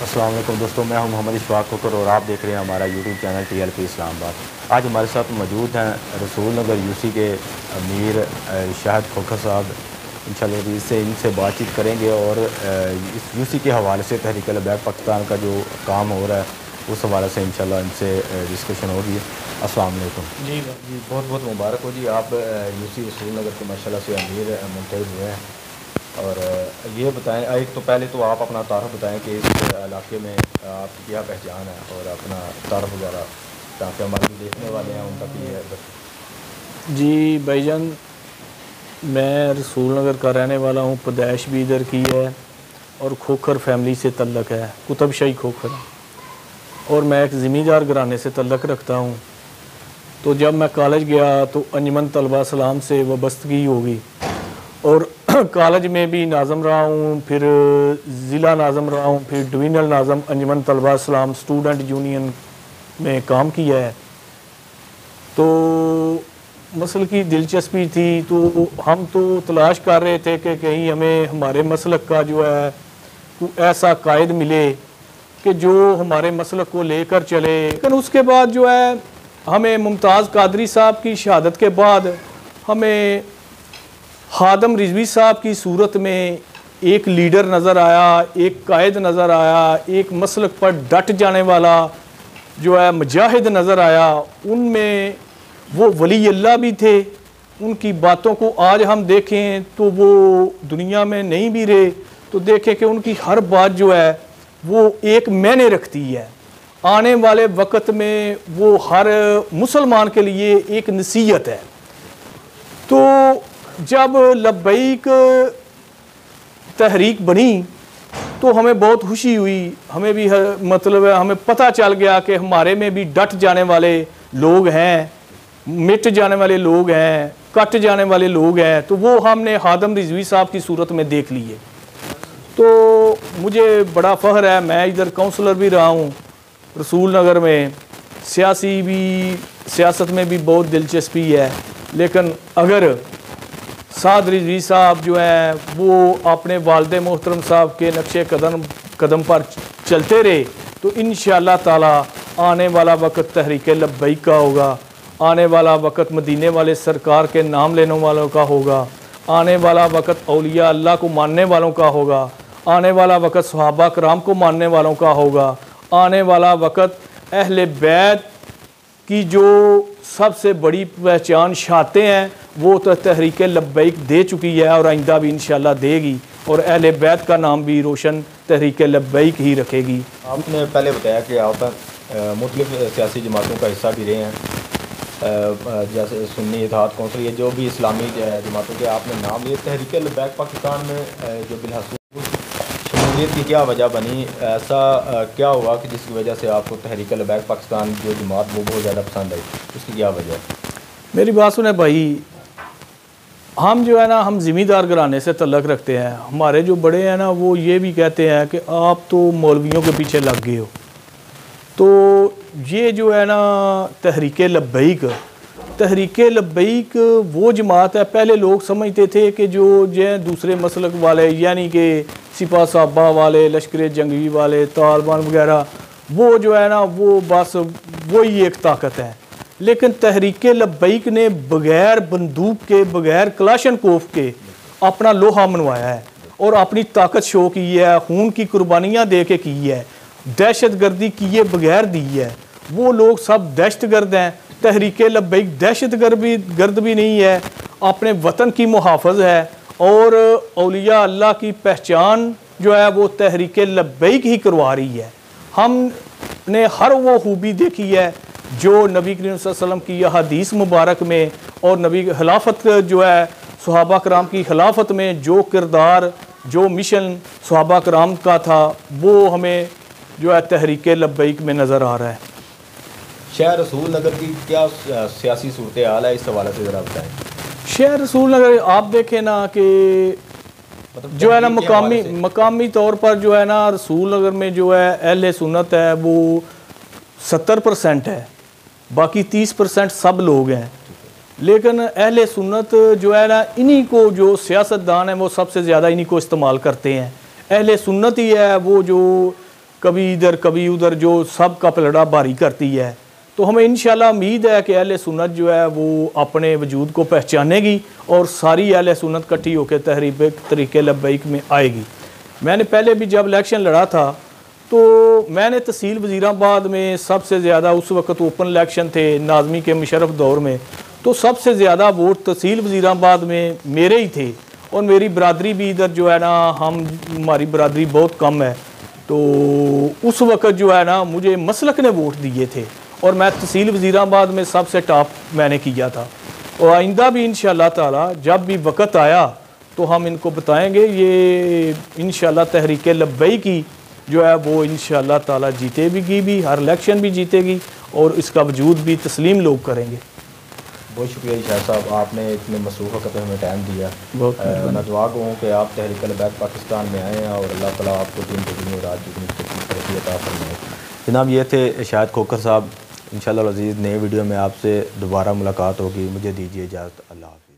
अस्सलाम वालेकुम दोस्तों, मैं हूं मोहम्मद इशफाक कोकर और आप देख रहे हैं हमारा यूट्यूब चैनल TLP इस्लामाबाद। आज हमारे साथ मौजूद हैं रसूल नगर यूसी के अमीर शाहिद खोखर साहब। इंशाल्लाह इनसे बातचीत करेंगे और इस यूसी के हवाले से तहरीक लबैक पाकिस्तान का जो काम हो रहा है उस हवाले से इंशाल्लाह इनसे डिस्कशन होगी। अस्सलाम वालेकुम। जी बहुत बहुत मुबारक हो जी, आप यूसी रसूल नगर के माशाल्लाह से अमीर मुंतखब हुए हैं। और ये बताएं, एक तो पहले तो आप अपना तारुफ बताएं कि इस इलाके में आपकी क्या पहचान है और अपना तारुफ वगैरह ताकि हमारे जो देखने वाले हैं उन तक ये जी भाईजान, मैं रसूल नगर का रहने वाला हूँ। पैदाइश भी इधर की है और खोखर फैमिली से तल्लक है, कुतुब शाही खोखर। और मैं एक ज़मींदार घराने से तल्लक रखता हूँ। तो जब मैं कॉलेज गया तो अंजुमन तलबा सलाम से वाबस्तगी होगी और कॉलेज में भी नाज़म रहा हूँ, फिर ज़िला नाज़म रहा हूँ, फिर डिवीज़नल नाज़म अंजुमन तलबा सलाम स्टूडेंट यूनियन में काम किया है। तो मसल की दिलचस्पी थी, तो हम तो तलाश कर रहे थे कि कहीं हमें हमारे मसलक का जो है कोई ऐसा कायद मिले कि जो हमारे मसलक को लेकर चले। लेकिन उसके बाद जो है हमें मुमताज़ कादरी साहब की शहादत के बाद हमें हादम रिजवी साहब की सूरत में एक लीडर नज़र आया, एक कायद नज़र आया, एक मसलक पर डट जाने वाला जो है मुजाहिद नज़र आया। उनमें वो वली अल्लाह भी थे। उनकी बातों को आज हम देखें तो वो दुनिया में नहीं भी रहे, तो देखें कि उनकी हर बात जो है वो एक मायने रखती है। आने वाले वक़्त में वो हर मुसलमान के लिए एक नसीहत है। तो जब लब्बैक तहरीक बनी तो हमें बहुत खुशी हुई। हमें भी मतलब हमें पता चल गया कि हमारे में भी डट जाने वाले लोग हैं, मिट जाने वाले लोग हैं, कट जाने वाले लोग हैं। तो वो हमने हादम रिजवी साहब की सूरत में देख लिए। तो मुझे बड़ा फ़ख्र है, मैं इधर काउंसलर भी रहा हूँ रसूल नगर में। सियासत में भी बहुत दिलचस्पी है। लेकिन अगर साद रिजवी साहब जो हैं वो अपने वालिद मोहतरम साहब के नक्शे कदम पर चलते रहे तो इंशाअल्लाह ताला आने वाला वक़्त तहरीक लब्बैक का होगा। आने वाला वक़्त मदीने वाले सरकार के नाम लेने वालों का होगा। आने वाला वक़्त औलिया अल्लाह को मानने वालों का होगा। आने वाला वक़्त सहाबा कराम को मानने वालों का होगा। आने वाला वक़्त अहले बैत की जो सबसे बड़ी पहचान शाते हैं वो तो तहरीक लब्बैक दे चुकी है और आइंदा भी इंशाअल्लाह देगी और अहले बैत का नाम भी रोशन तहरीक लब्बैक ही रखेगी। आपने पहले बताया कि आप मुख्तलिफ सियासी जमातों का हिस्सा भी रहे हैं, जैसे सुन्नी इत्तेहाद कौंसिल, ये जो भी इस्लामी जमातों के आपने नाम लिए। तहरीक लब्बैक पाकिस्तान में जो बिलहसूस शमूलियत की क्या वजह बनी? ऐसा क्या हुआ कि जिसकी वजह से आपको तहरीक लब्बैक पाकिस्तान जो जमात वो बहुत ज़्यादा पसंद आई? उसकी क्या वजह है? मेरी बात सुने भाई, हम जो है ना, हम ज़िम्मेदार घराने से तल्लक रखते हैं। हमारे जो बड़े हैं ना वो ये भी कहते हैं कि आप तो मौलवियों के पीछे लग गए हो। तो ये जो है ना तहरीक लब्बैक वो जमात है। पहले लोग समझते थे कि जो दूसरे मसलक वाले यानी कि सिपा साहबा वाले, लश्कर जंगी वाले, तालिबान वगैरह, वो जो है ना वो बस वही एक ताकत है। लेकिन तहरीक लब्बैक ने बग़ैर बंदूक के, बग़ैर कलाशनकोफ के अपना लोहा मनवाया है और अपनी ताकत शो की है, खून की कुर्बानियाँ दे के की है, दहशत गर्दी किए बगैर दी है। वो लोग सब दहशत गर्द हैं। तहरीक लब्बैक दहशत गर्द भी नहीं है, अपने वतन की मुहाफ़िज़ है और औलिया अल्लाह की पहचान जो है वो तहरीक लब्बैक ही करवा रही है। हमने हर वो खूबी देखी है जो नबी करीम सल्लल्लाहु अलैहि वसल्लम की हदीस मुबारक में और नबी खिलाफत जो है सहाबा कराम की खिलाफत में जो किरदार, जो मिशन सहाबा कराम का था वो हमें जो है तहरीक लब्बैक में नज़र आ रहा है। शहर रसूल नगर की क्या सियासी सूरत हाल है, इस हवाले से ज़रा बताएँ। शहर रसूल नगर आप देखें ना कि मतलब जो है ना मकामी तौर पर जो है ना रसूल नगर में जो है अहले सुन्नत है वो 70% है, बाकी 30% सब लोग हैं। लेकिन अहले सुन्नत जो है ना इन्हीं को, जो सियासतदान हैं वो सबसे ज़्यादा इन्हीं को इस्तेमाल करते हैं। अहले सुन्नत ही है वो जो कभी इधर कभी उधर, जो सब का पलड़ा भारी करती है। तो हमें इंशाल्लाह उम्मीद है कि अहले सुन्नत जो है वो अपने वजूद को पहचानेगी और सारी अहले सुन्नत इकट्ठी होकर तहरीक तरीके लब्बैक में आएगी। मैंने पहले भी जब इलेक्शन लड़ा था तो मैंने तहसील वज़ीराबाद में सबसे ज़्यादा, उस वक्त ओपन इलेक्शन थे नाज़मी के मुशर्रफ दौर में, तो सबसे ज़्यादा वोट तहसील वज़ीराबाद में मेरे ही थे। और मेरी बरादरी भी इधर जो है ना, हमारी बरादरी बहुत कम है, तो उस वक्त जो है ना मुझे मसलक ने वोट दिए थे और मैं तहसील वज़ीराबाद में सबसे टॉप मैंने किया था। और आइंदा भी इंशाअल्लाह ताला जब भी वक्त आया तो हम इनको बताएंगे। ये इंशाअल्लाह तहरीक लब्बैक की जो है वो इंशाअल्लाह ताला जीतेगी भी, हर इलेक्शन भी जीतेगी और इसका वजूद भी तस्लीम लोग करेंगे। बहुत शुक्रिया इशार साहब, आपने इतने मसरूफ़ वक्त में हमें टाइम दिया। मैं दुआ हूँ कि आप तहरीक लब्बैक पाकिस्तान में आएँ और अल्लाह ताला आपको दिन दुगनी और रात दुगनी तरक्की अता फरमाए। जनाब, ये थे शाहिद खोखर साहब। इंशाअल्लाह अज़ीज़ नए वीडियो में आपसे दोबारा मुलाकात होगी। मुझे दीजिए इजाज़त। अल्लाह हाफ़िज़।